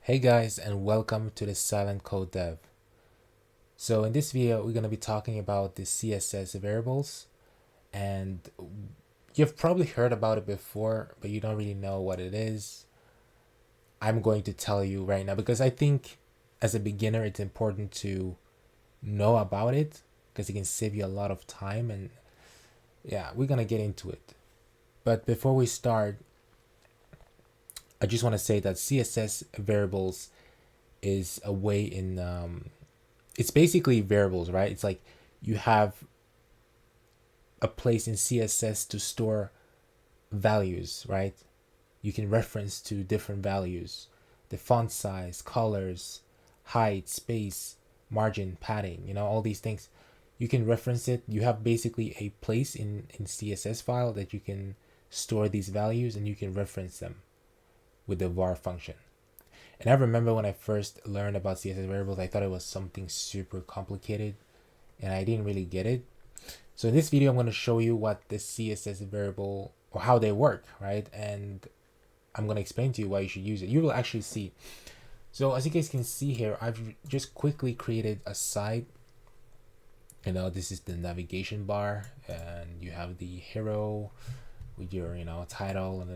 Hey guys, and welcome to the Silent Code Dev. So in this video, we're going to be talking about the CSS variables, and you've probably heard about it before, but you don't really know what it is. I'm going to tell you right now because I think as a beginner, it's important to know about it because it can save you a lot of time. And yeah, we're going to get into it. But before we start, I just want to say that CSS variables is a way in it's basically variables, right? It's like you have a place in CSS to store values, right? You can reference to different values, the font size, colors, height, space, margin, padding, all these things. You can reference it. You have basically a place in CSS file that you can store these values and you can reference them with the var function. And I remember when I first learned about CSS variables, I thought it was something super complicated and I didn't really get it. So in this video, I'm going to show you what the CSS variable or how they work, right? And I'm going to explain to you why you should use it. You will actually see. So as you guys can see here, I've just quickly created a site. This is the navigation bar and you have the hero with your, title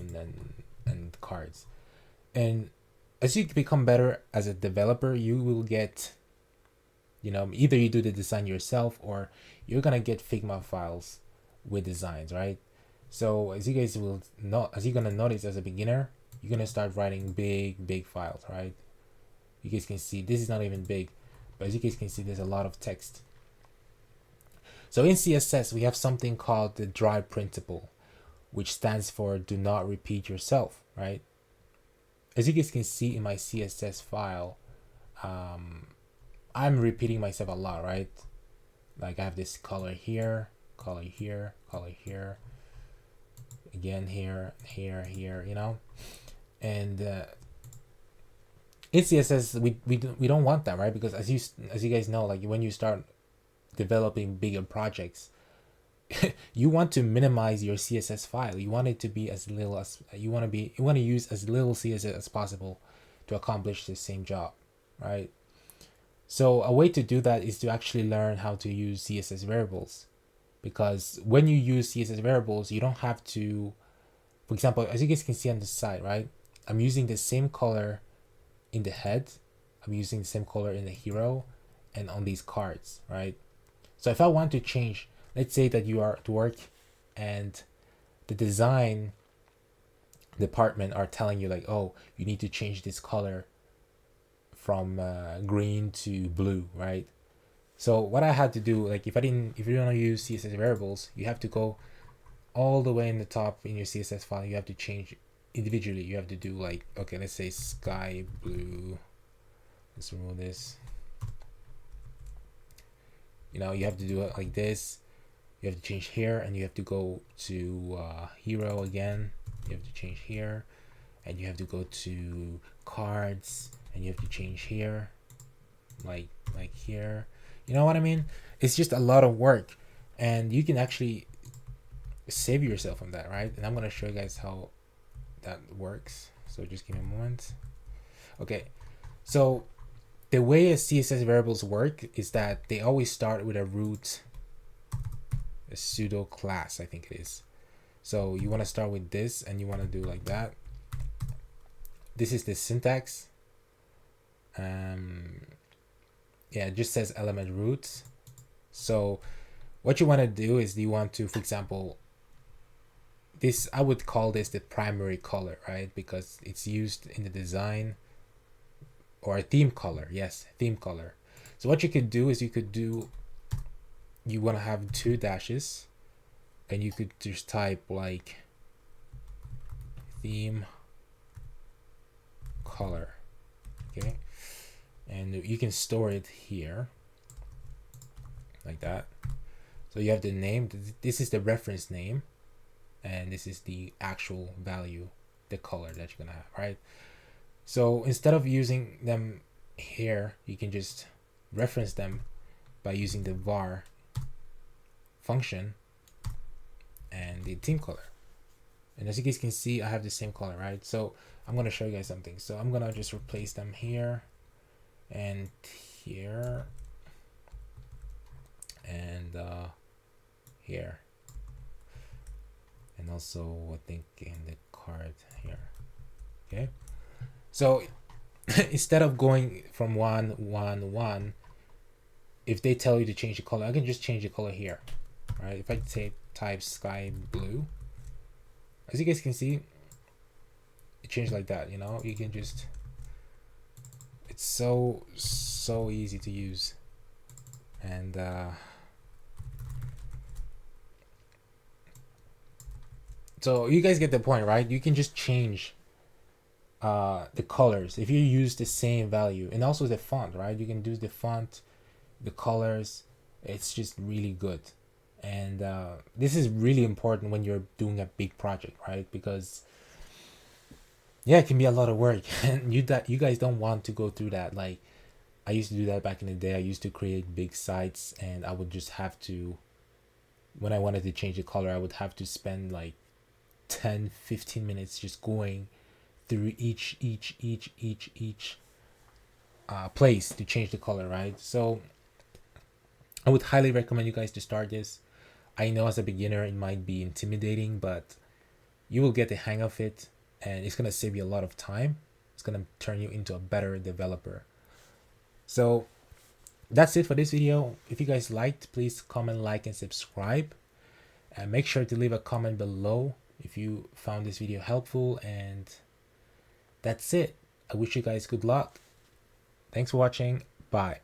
and cards. And as you become better as a developer, you will get, either you do the design yourself or you're gonna get Figma files with designs, right? So as you guys will know, as you're gonna notice as a beginner, you're gonna start writing big files, right? You guys can see this is not even big, but as you guys can see, there's a lot of text. So in CSS, we have something called the dry principle, which stands for do not repeat yourself, right? As you guys can see in my CSS file, I'm repeating myself a lot, right? Like I have this color here, color here, color here, again here, here, and in CSS we don't want that, right? Because as you guys know, like when you start developing bigger projects, you want to minimize your CSS file. You want it to be as little as you want to use as little CSS as possible to accomplish the same job, right? So a way to do that is to actually learn how to use CSS variables, because when you use CSS variables, you don't have to, for example, as you guys can see on the side, right? I'm using the same color in the head. I'm using the same color in the hero and on these cards, right? So if I want to change, let's say that you are at work and the design department are telling you like, oh, you need to change this color from green to blue, right? So what I had to do, like if you don't use CSS variables, you have to go all the way in the top in your CSS file. You have to change individually. You have to do like, okay, let's say sky blue. Let's remove this. You have to do it like this. You have to change here, and you have to go to hero again. You have to change here, and you have to go to cards, and you have to change here, like here. You know what I mean? It's just a lot of work, and you can actually save yourself from that, right? And I'm gonna show you guys how that works. So just give me a moment. Okay, so the way CSS variables work is that they always start with a root, a pseudo class, I think it is. So you want to start with this and you want to do like that. This is the syntax. Yeah, it just says element roots. So what you want to do is you want to, for example, this, I would call this the primary color, right? Because it's used in the design, or a theme color. Yes, theme color. So what you could do is you want to have 2 dashes and you could just type like theme color, okay? And you can store it here like that. So you have the name. This is the reference name, and this is the actual value, the color that you're gonna have, right? So instead of using them here, you can just reference them by using the var function and the theme color. And as you guys can see, I have the same color, right? So I'm gonna show you guys something. So I'm gonna just replace them here and here and here, and also I think in the card here. Okay, so instead of going from 1 1 1, if they tell you to change the color, I can just change the color here, right? If I say type sky blue, as you guys can see, it changed like that. You know, you can just, it's so easy to use. And so you guys get the point, right? You can just change the colors if you use the same value, and also the font, right? You can do the font, the colors. It's just really good. And this is really important when you're doing a big project, right? Because yeah, it can be a lot of work and you guys don't want to go through that. Like, I used to do that back in the day. I used to create big sites, and I would just have to, when I wanted to change the color, I would have to spend like 10-15 minutes just going through each place to change the color, right? So I would highly recommend you guys to start this. I know as a beginner it might be intimidating, but you will get the hang of it, and it's gonna save you a lot of time. It's gonna turn you into a better developer. So that's it for this video. If you guys liked, please comment, like, and subscribe, and make sure to leave a comment below if you found this video helpful. And that's it. I wish you guys good luck. Thanks for watching. Bye.